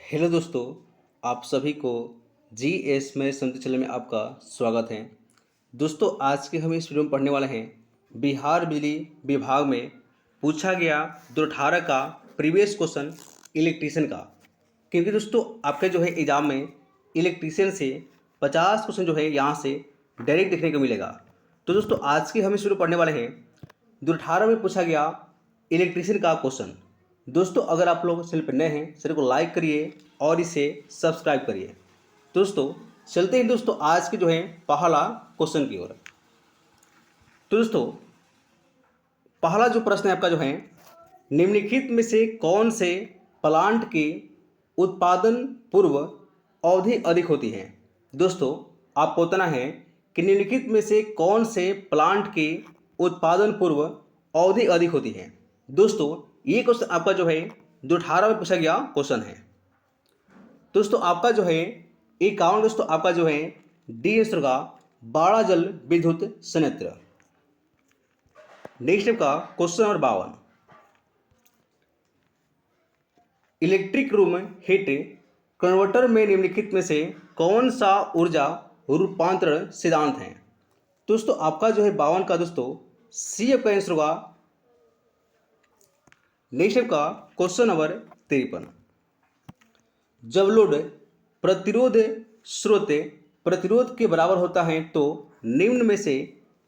Hello दोस्तों, आप सभी को जी एस में समझते चैनल में आपका स्वागत है। दोस्तों, आज के हम इस वीडियो में पढ़ने वाले हैं बिहार बिजली विभाग में पूछा गया 2018 का प्रीवियस क्वेश्चन इलेक्ट्रीशियन का। क्योंकि दोस्तों आपके जो है एग्जाम में इलेक्ट्रीशियन से 50 क्वेश्चन जो है यहाँ से डायरेक्ट देखने को मिलेगा। तो दोस्तों आज की हम इस वीडियो पढ़ने वाले हैं 2018 में पूछा गया इलेक्ट्रीशियन का क्वेश्चन। दोस्तों अगर आप लोग चैनल पर नए हैं, चैनल को लाइक करिए और इसे सब्सक्राइब करिए। दोस्तों चलते हैं दोस्तों आज के जो है पहला क्वेश्चन की ओर। तो दोस्तों पहला जो प्रश्न है आपका जो है, निम्नलिखित में से कौन से प्लांट की उत्पादन पूर्व अवधि अधिक होती है। दोस्तों आपको बताना है कि निम्नलिखित में से कौन से प्लांट की उत्पादन पूर्व अवधि अधिक होती है। दोस्तों ये क्वेश्चन आपका जो है 2018 में पूछा गया क्वेश्चन है। दोस्तों आपका जो है एक कारण दोस्तों आपका जो है डी आंसर का बाड़ा जल विद्युत संयंत्र। नेक्स्ट का question number 52, electric room heat converter में निम्नलिखित में से कौन सा ऊर्जा रूपांतरण सिद्धांत है। दोस्तों आपका जो है 52 का दोस्तों सी का आंसर होगा। नेक्स्ट का क्वेश्चन नंबर 53, जब लोड प्रतिरोध स्रोत प्रतिरोध के बराबर होता है तो निम्न में से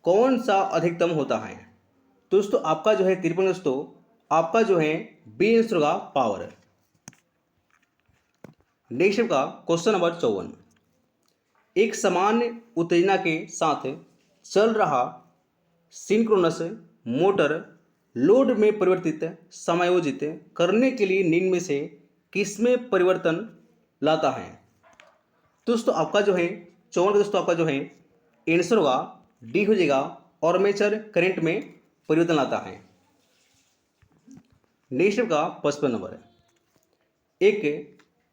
कौन सा अधिकतम होता है। दोस्तों आपका जो है 53 दोस्तों आपका जो है बी आंसर होगा पावर। नेक्स्ट का क्वेश्चन नंबर 54, एक समान उत्तेजना के साथ चल रहा सिंक्रोनस मोटर लोड में परिवर्तित समायोजित करने के लिए निम्न में से किसमें परिवर्तन लाता है। दोस्तों आपका जो है 54 दोस्तों आपका जो है आंसर होगा डी हो जाएगा, आर्मेचर करंट में परिवर्तन लाता है। नेक्स्ट का 55 नंबर, एक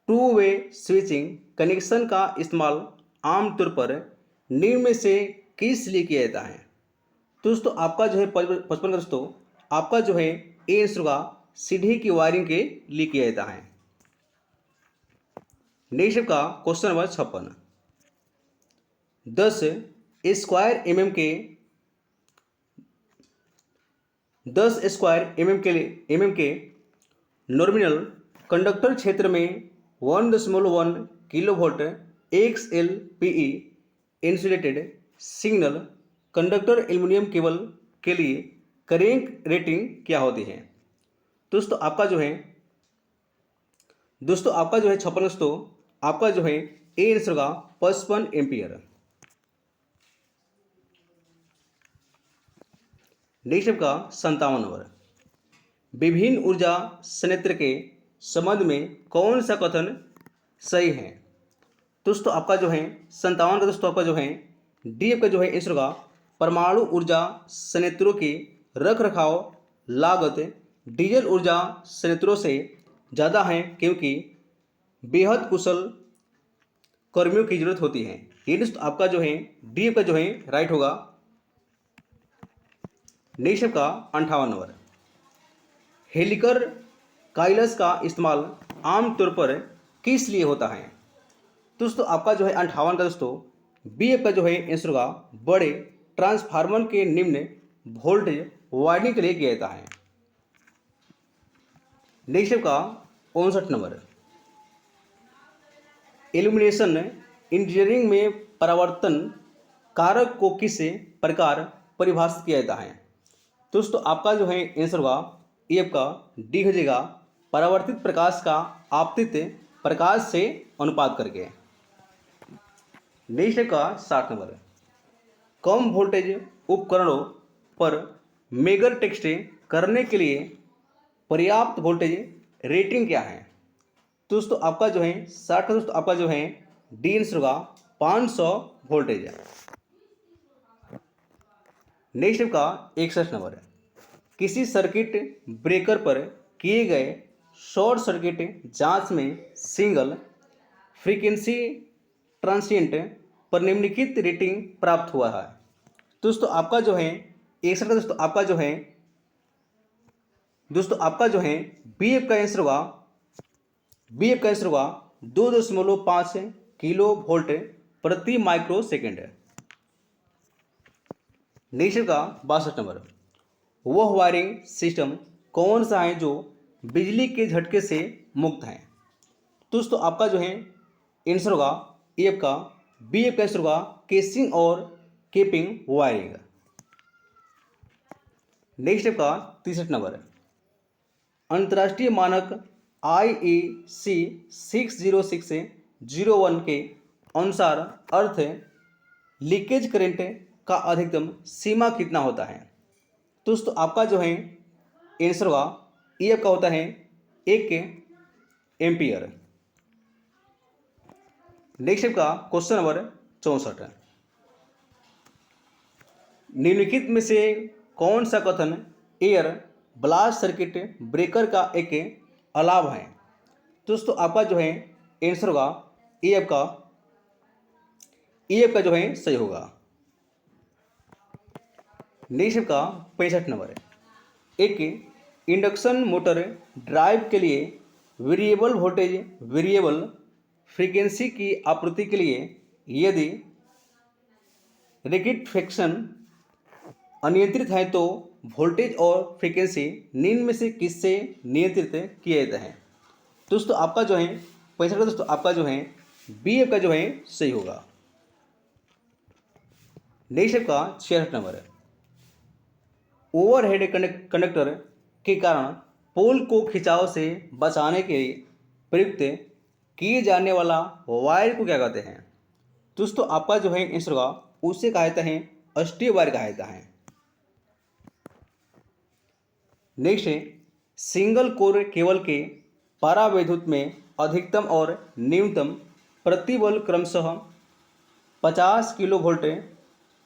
टू वे स्विचिंग कनेक्शन का इस्तेमाल आमतौर पर निम्न में से किस लिए किया जाता है। दोस्तों आपका जो है 55 का दोस्तों आपका जो है ए आंसर होगा सीढ़ी की वायरिंग के लिए किया जाता है। नेक्स्ट का क्वेश्चन नंबर 56, 10 स्क्वायर एम के नॉमिनल कंडक्टर क्षेत्र में 1.1 kilovolt XLPE insulated signal conductor aluminium cable के लिए करेंट रेटिंग क्या होती है। दोस्तों आपका जो है 56 दोस्तों आपका जो है ए आंसर होगा 55 एम्पियर। नेक्स्ट का 57 नंबर, विभिन्न ऊर्जा संयंत्र के संबंध में कौन सा कथन सही है। दोस्तों आपका जो है 57 का दोस्तों आपका जो है डी का जो है आंसर होगा परमाणु ऊर्जा संयंत्रों की रख रखाव लागत डीजल ऊर्जा संयंत्रों से ज़्यादा है क्योंकि बेहद कुशल कर्मियों की जरूरत होती है। ये दोस्तों आपका जो है डी का जो है राइट होगा। नेक्स्ट का 58 नंबर, हेलिकर काइलस का इस्तेमाल आमतौर पर किस लिए होता है। दोस्तों आपका जो है 58 का दोस्तों बी का जो है आंसर होगा बड़े ट्रांसफार्मर के निम्न वोल्टेज वाइंडिंग के लिए किया जाता है। नेक्स्ट का 59 नंबर, इल्यूमिनेशन इंजीनियरिंग में परावर्तन कारक को किस प्रकार परिभाषित किया जाता है। दोस्तों आपका जो है आंसर होगा ए का डी हो जाएगा, परावर्तित प्रकाश का आपतित प्रकाश से अनुपात करके। नेक्स्ट का 60 नंबर, कम वोल्टेज उपकरणों पर मेगर टेक्स्ट करने के लिए पर्याप्त वोल्टेज रेटिंग क्या है। दोस्तों आपका जो है 60 दोस्तों आपका जो है डी आंसर होगा 500 वोल्टेज। नेक्स्ट का 61 नंबर है, किसी सर्किट ब्रेकर पर किए गए शॉर्ट सर्किट जांच में सिंगल फ्रीक्वेंसी ट्रांसिएंट पर निम्नलिखित रेटिंग प्राप्त हुआ है। दोस्तों आपका जो है 61 का दोस्तों आपका जो है बी का आंसर होगा बी एफ का आंसर होगा 2.5 किलो वोल्ट प्रति माइक्रो सेकेंड। नेक्स्ट का 62 नंबर, वह वायरिंग सिस्टम कौन सा है जो बिजली के झटके से मुक्त है? दोस्तों आपका जो है आंसर होगा ए एफ का, बी एफ का आंसर होगा केसिंग और केपिंग वायरिंग। नेक्स्ट का 63 नंबर, अंतर्राष्ट्रीय मानक IEC 60601 के अनुसार अर्थ लीकेज करंट का अधिकतम सीमा कितना होता है? दोस्तों आपका जो है आंसर होगा ई एफ का होता है 1 एम्पियर। नेक्स्ट का क्वेश्चन नंबर 64, निम्नलिखित में से कौन सा कथन एयर ब्लास्ट सर्किट ब्रेकर का एक अलाव है? दोस्तों आपका जो है आंसर होगा ई एफ का जो है सही होगा। नेक्स्ट का 65 नंबर, एक इंडक्शन मोटर ड्राइव के लिए वेरिएबल वोल्टेज वेरिएबल फ्रीक्वेंसी की आपूर्ति के लिए यदि रेक्टिफिकेशन अनियंत्रित है तो वोल्टेज और फ्रीक्वेंसी निम्न में से किससे नियंत्रित किया जाता है? दोस्तों आपका जो है 65 का दोस्तों आपका जो है बी एफ का जो है सही होगा। नेक्स्ट का 66 नंबर, ओवरहेड कंडक्टर के कारण पोल को खिंचाव से बचाने के प्रयुक्त किए जाने वाला वायर को क्या कहते हैं? दोस्तों आपका जो है आंसर होगा उसे कहा जाता है अस्टीय वायर कहा जाता है। नेक्स्ट है सिंगल कोर केबल के परावैद्युत में अधिकतम और न्यूनतम प्रतिबल क्रमशः 50 किलो वोल्ट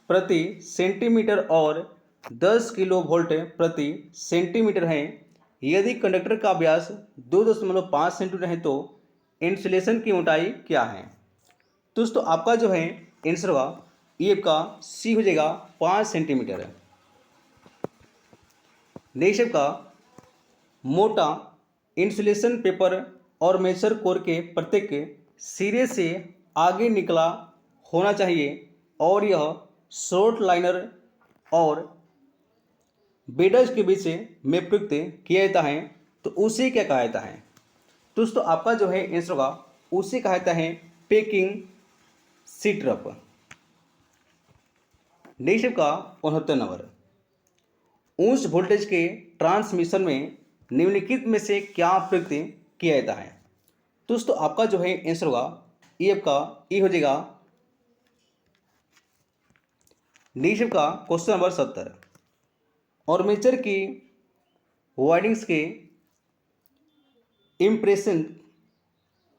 प्रति सेंटीमीटर और 10 किलो वोल्ट प्रति सेंटीमीटर है। यदि कंडक्टर का व्यास 2.5 सेंटीमीटर है तो इंसुलेशन की मोटाई क्या है? दोस्तों आपका जो है आंसर होगा ई एफ का सी हो जाएगा 5 सेंटीमीटर। नेक्स्ट का मोटा इंसुलेशन पेपर और मेसर कोर के प्रत्येक सिरे से आगे निकला होना चाहिए और यह शॉर्ट लाइनर और बेडज के बीच में प्रयुक्त किया जाता है तो उसे क्या कहा जाता है? दोस्तों आपका जो है आंसर होगा उसे कहा जाता है पैकिंग सीट्रप। नेक्स्ट का 69 नंबर, उच्च वोल्टेज के ट्रांसमिशन में निम्नलिखित में से क्या प्रयुक्त किया जाता है? दोस्तों आपका जो है आंसर होगा ई एफ का ई हो जाएगा। नेक्स्ट का क्वेश्चन नंबर 70, आर्मेचर की वाइंडिंग्स के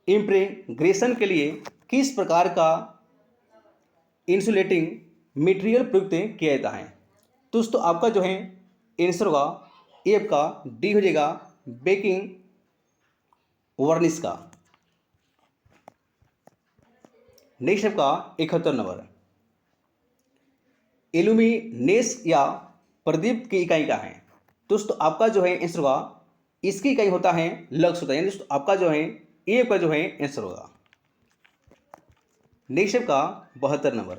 इंप्रेग्रेशन के लिए किस प्रकार का इंसुलेटिंग मटेरियल प्रयुक्त किया जाता है? दोस्तों आपका जो है आंसर होगा ए एफ का डी हो जाएगा बेकिंग वर्निश का। नेक्स्ट का 71 नंबर, इल्यूमिनेस या प्रदीप की इकाई क्या है? दोस्तों आपका जो है आंसर होगा इसकी इकाई होता है लक्स होता है, यानी दोस्तों आपका जो है ए एफ का जो है आंसर होगा। नेक्स्ट का 72 नंबर,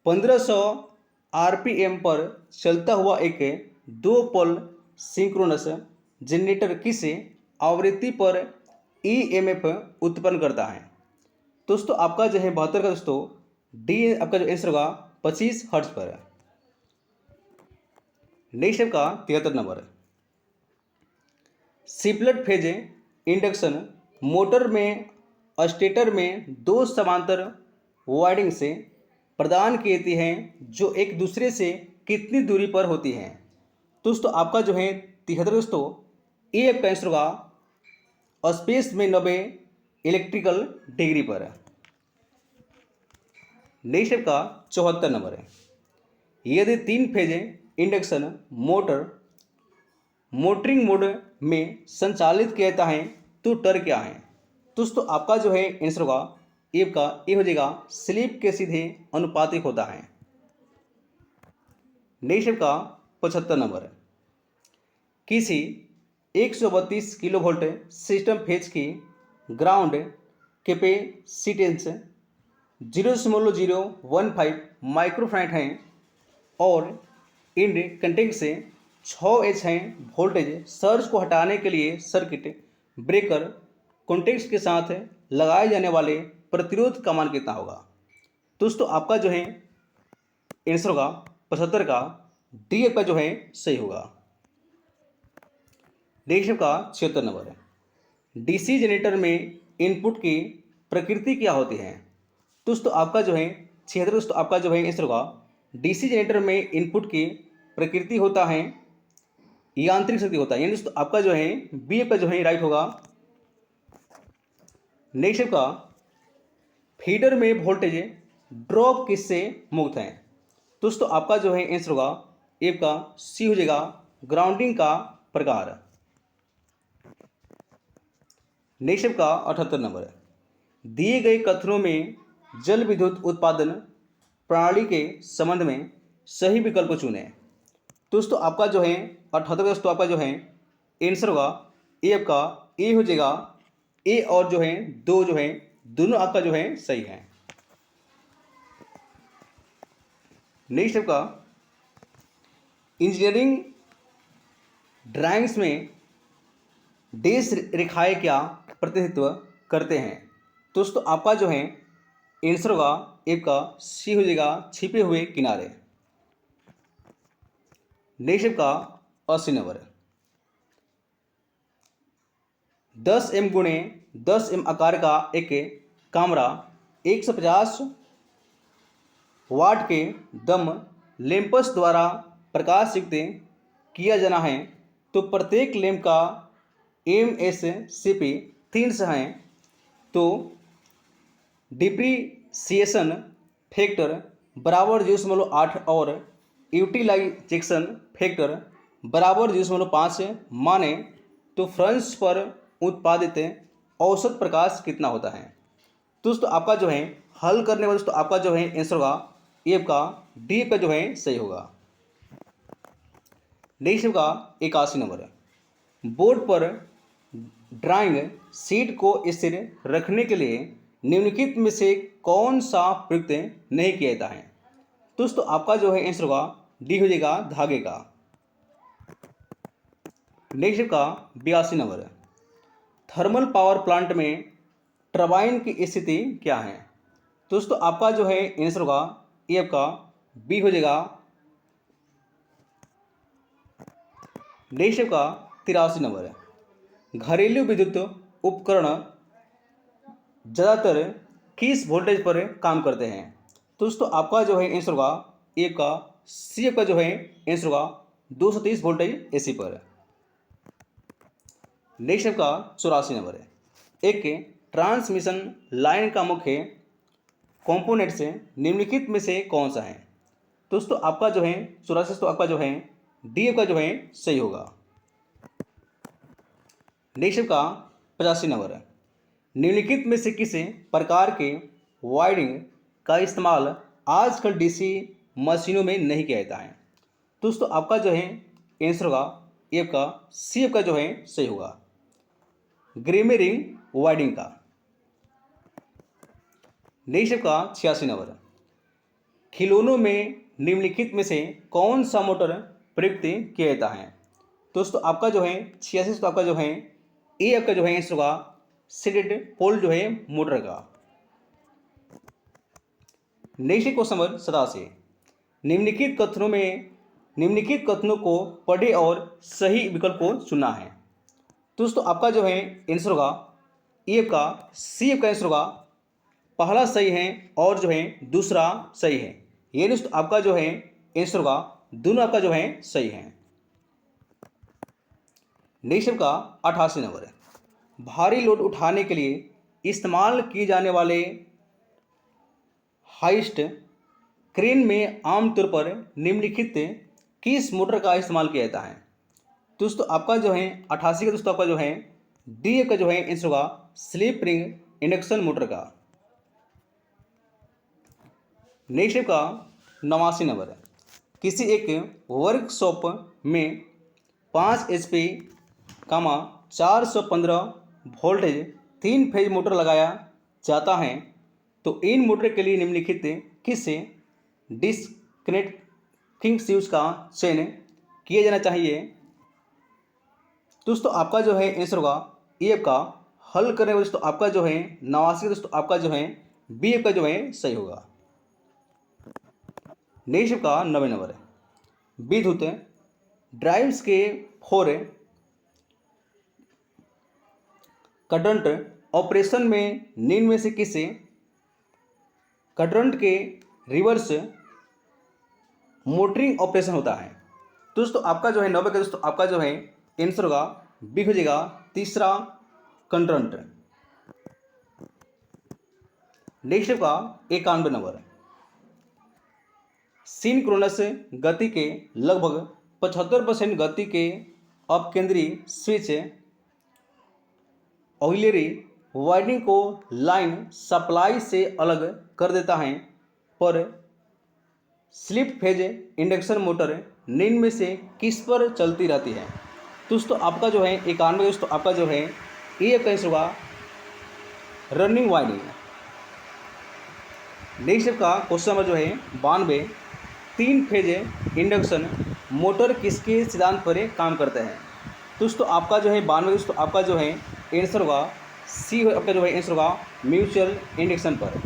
1500 आरपीएम पर चलता हुआ एक 2 पोल सिंक्रोनस जनरेटर किस आवृत्ति पर ईएमएफ उत्पन्न करता है? दोस्तों आपका जो है 72 का दोस्तों डी आपका जो आंसर होगा 25 हर्ट्ज पर। नेक्स्ट का 73 नंबर, सिपलेट फेज इंडक्शन मोटर में स्टेटर में 2 समांतर वाइंडिंग से प्रदान की जाती हैं जो एक दूसरे से कितनी दूरी पर होती हैं? दोस्तों आपका जो है 73 दोस्तों ए एफ का आंसर होगा स्पेस में 90 इलेक्ट्रिकल डिग्री पर। नेक्स्ट का 74 नंबर है, यदि 3 phase induction motor motoring mode में संचालित किया जाता है तो टर क्या है? दोस्तों आपका जो है आंसर होगा एफ का ए हो जाएगा स्लिप के सीधे अनुपातिक होता है। नेक्स्ट का 75 नंबर है, किसी 132 किलो वोल्ट सिस्टम फेज की ग्राउंड कैपेसिटेंस 0.015 माइक्रोफैराड हैं और इन कंटेंट से 6H हैं। वोल्टेज सर्ज को हटाने के लिए सर्किट ब्रेकर कॉन्टेक्ट के साथ लगाए जाने वाले प्रतिरोध का मान कितना होगा। दोस्तों आपका जो है आंसर होगा 75 का, डी आपका जो है सही होगा। नेक्स्ट का 76 नंबर है, डीसी जनरेटर में इनपुट की प्रकृति क्या होती है। दोस्तों आपका जो है 76, दोस्तों आपका जो है आंसर होगा डीसी जनरेटर में इनपुट की प्रकृति होता है यांत्रिक शक्ति होता है, यानी दोस्तों आपका जो है बी आपका जो है राइट होगा। नेक्स्ट का फीडर में वोल्टेज ड्रॉप किससे मुक्त है। दोस्तों आपका जो है आंसर होगा ए का सी हो जाएगा, ग्राउंडिंग का प्रकार। नेक्स्ट का 78 नंबर है, दिए गए कथनों में जल विद्युत उत्पादन प्रणाली के संबंध में सही विकल्प चुनें। दोस्तों आपका जो है 78, दोस्तों आपका जो है आंसर होगा ए आपका ए हो जाएगा, ए और जो है दो जो है दोनों आपका जो है सही है। नेक्स्ट आपका इंजीनियरिंग ड्राइंग्स में डैश रेखाएं क्या प्रतिनिधित्व करते हैं। दोस्तों आपका जो है आंसर होगा ए का सी हो जाएगा, छिपे हुए किनारे। नेक्स्ट का 80 नंबर, 10 एम गुणे 10 एम आकार का एक कैमरा 150 वाट के दम लैंप्स द्वारा प्रकाशित किया जाना है, तो प्रत्येक लैंप का MSCP 300 है, तो डिप्रीसिएशन फैक्टर बराबर 0.8 और यूटिलाइजेशन फैक्टर बराबर 0.5 माने तो फ्रंस पर उत्पादित औसत प्रकाश कितना होता है। दोस्तों आपका जो है हल करने वाले दोस्तों आपका जो है आंसर होगा ए का डी का जो है सही होगा। नेक्स्ट का 81 नंबर है, बोर्ड पर ड्राइंग शीट को स्थिर रखने के लिए निम्नलिखित में से कौन सा प्रयुक्त नहीं किया जाता है। दोस्तों आपका जो है आंसर होगा डी हो जाएगा, धागे का। नेक्स्ट का 82 नंबर है, थर्मल पावर प्लांट में टरबाइन की स्थिति क्या है। दोस्तों आपका जो है आंसर होगा ए का बी हो जाएगा। नेक्स्ट का 83 नंबर है, घरेलू विद्युत उपकरण ज़्यादातर किस वोल्टेज पर काम करते हैं। दोस्तों आपका जो है आंसर होगा ए का सी का जो है आंसर होगा 230 वोल्टेज एसी पर। नेक्स्ट का 84 नंबर है, एक ट्रांसमिशन लाइन का मुख्य कंपोनेंट से निम्नलिखित में से कौन सा है। दोस्तों आपका जो है 84, तो आपका जो है डी का जो है सही होगा। नेक्स्ट का 85 नंबर है, निम्नलिखित में से किस प्रकार के वायरिंग का इस्तेमाल आजकल डीसी मशीनों में नहीं किया जाता है। दोस्तों आपका जो है आंसर होगा ए का सी का जो है सही होगा, ग्रीमेरिंग वायरिंग का। नेक्स्ट का 86 नंबर, खिलौनों में निम्नलिखित में से कौन सा मोटर प्रयुक्त किया जाता है। दोस्तों आपका जो है 86, तो आपका जो है ए आपका जो है आंसर होगा सीडेड पोल जो है मोटर का। नेक्स्ट क्वेश्चन नंबर 87, निम्नलिखित कथनों को पढ़े और सही विकल्प को चुनना है। दोस्तों आपका जो है आंसर होगा ए का सी का आंसर होगा, पहला सही है और जो है दूसरा सही है, ये दोस्तों आपका जो है आंसर होगा दोनों आपका जो है सही है। नेक्स्ट का 88 नंबर है, भारी लोड उठाने के लिए इस्तेमाल किए जाने वाले हाइस्ट क्रेन में आमतौर पर निम्नलिखित किस मोटर का इस्तेमाल किया जाता है। दोस्तों आपका जो है 88 का दोस्तों आपका जो है डी का जो है आंसर होगा स्लिप रिंग इंडक्शन मोटर का। नेक्स्ट का 89 नंबर है, किसी एक वर्कशॉप में 5 HP कामा 415 वोल्टेज 3 फेज मोटर लगाया जाता है तो इन मोटर के लिए निम्नलिखित किस डिस्कनेक्टिंग स्विच का चयन किया जाना चाहिए। दोस्तों आपका जो है आंसर होगा ए आपका हल करने में दोस्तों आपका जो है 89 दोस्तों आपका जो है बी आपका जो है सही होगा। नेक्स्ट का 90 नंबर है विद्युत ड्राइव्स के फोर करंट ऑपरेशन में निम्न में से किस करंट के रिवर्स मोटरिंग ऑपरेशन होता है। दोस्तों आपका जो है 90 का दोस्तों आपका जो है आंसर होगा बी हो जाएगा तीसरा करंट। नेक्स्ट का 91 नंबर सिंक्रोनस गति के लगभग 75% गति के अपकेंद्री स्विच ऑक्सिलरी वाइंडिंग को लाइन सप्लाई से अलग कर देता है पर स्लिप फेज इंडक्शन मोटर निम्न में से किस पर चलती रहती है। दोस्तों आपका जो है 91 दोस्तों आपका जो है ये आपका आंसर होगा रनिंग वाइंडिंग। नेक्स्ट का क्वेश्चन नंबर जो है 92 3 फेज इंडक्शन मोटर किसके सिद्धांत पर काम करते हैं। दोस्तों आपका जो है 92 दोस्तों आपका जो है आंसर होगा सी आपका जो है आंसर होगा म्यूचुअल इंडक्शन पर।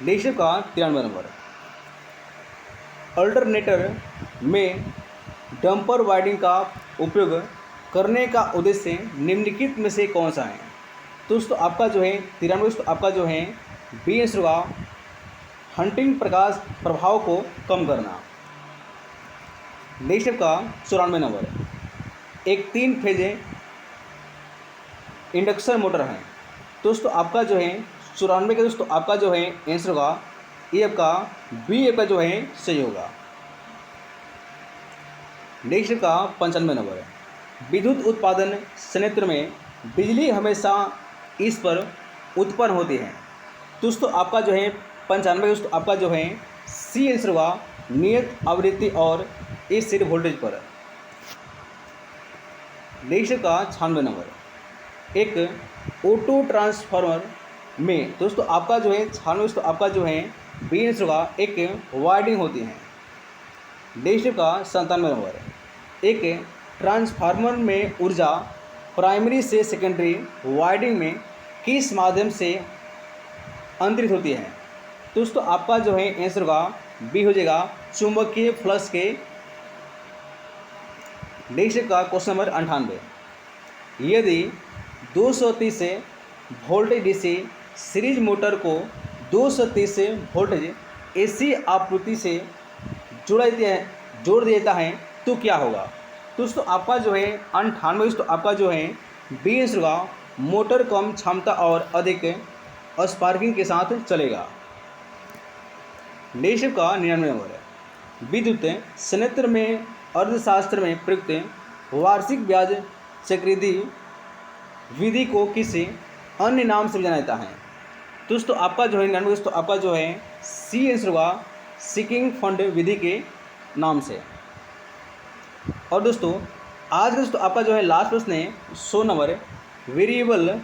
नेक्स्ट का 93 नंबर अल्टरनेटर में डंपर वाइंडिंग का उपयोग करने का उद्देश्य निम्नलिखित में से कौन सा है। दोस्तों आपका जो है 93 दोस्तों आपका जो है बी आंसर होगा हंटिंग प्रकाश प्रभाव को कम करना। नेक्स्ट का 94 नंबर एक 3 फेज इंडक्शन मोटर है। दोस्तों आपका जो है 94 का दोस्तों आपका जो है आंसर होगा ये आपका बी आपका जो है सही होगा। नेक्स्ट का 95 नंबर विद्युत उत्पादन संयंत्र में बिजली हमेशा इस पर उत्पन्न होती है। दोस्तों आपका जो है 95 दोस्तों आपका जो है सी आंसर होगा नियत आवृत्ति और स्थिर वोल्टेज पर। नेक्स्ट का 96 नंबर एक ऑटो ट्रांसफार्मर में दोस्तों आपका जो है 96 दोस्तों आपका जो है बी आंसर होगा एक वाइंडिंग होती है। नेक्स्ट का 97 नंबर एक ट्रांसफार्मर में ऊर्जा प्राइमरी से सेकेंडरी वाइंडिंग में किस माध्यम से अंतरित होती है। दोस्तों आपका जो है आंसर होगा बी हो जाएगा चुंबकीय फ्लक्स के। नेक्स्ट का क्वेश्चन नंबर 98 यदि 230 वोल्टेज डीसी सीरीज मोटर को 230 वोल्टेज एसी आपूर्ति से जोड़ दिया जाता है तो क्या होगा। दोस्तों आपका जो है 98 दोस्तों आपका जो है बी आंसर होगा मोटर कम क्षमता और अधिक स्पार्किंग के साथ चलेगा। नेक्स्ट का 99 नंबर है विद्युत संयंत्र में अर्थशास्त्र में प्रयुक्त वार्षिक ब्याज चक्रवृद्धि विधि को किसी अन्य नाम से जाना जाता है। दोस्तों आपका जो है 99 दोस्तों आपका जो है सी आंसर होगा सिकिंग फंड विधि के नाम से। और दोस्तों आज का दोस्तों आपका जो है लास्ट प्रश्न है 100 नंबर वेरिएबल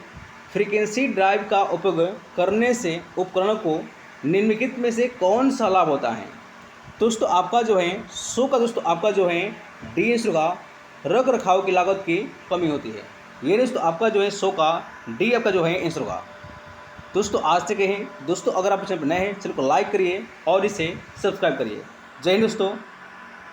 फ्रीक्वेंसी ड्राइव का उपयोग करने से उपकरण को निम्नलिखित में से कौन सा लाभ होता है। दोस्तों आपका जो है 100 का दोस्तों आपका जो है डी आंसर होगा रख रखाव की लागत की कमी होती है। ये दोस्तों आपका जो है 100 का डी आपका जो है आंसर होगा। दोस्तों आज से कहें दोस्तों अगर आप चैनल पर नए हैं चैनल को लाइक करिए और इसे सब्सक्राइब करिए। जय हिंद दोस्तों।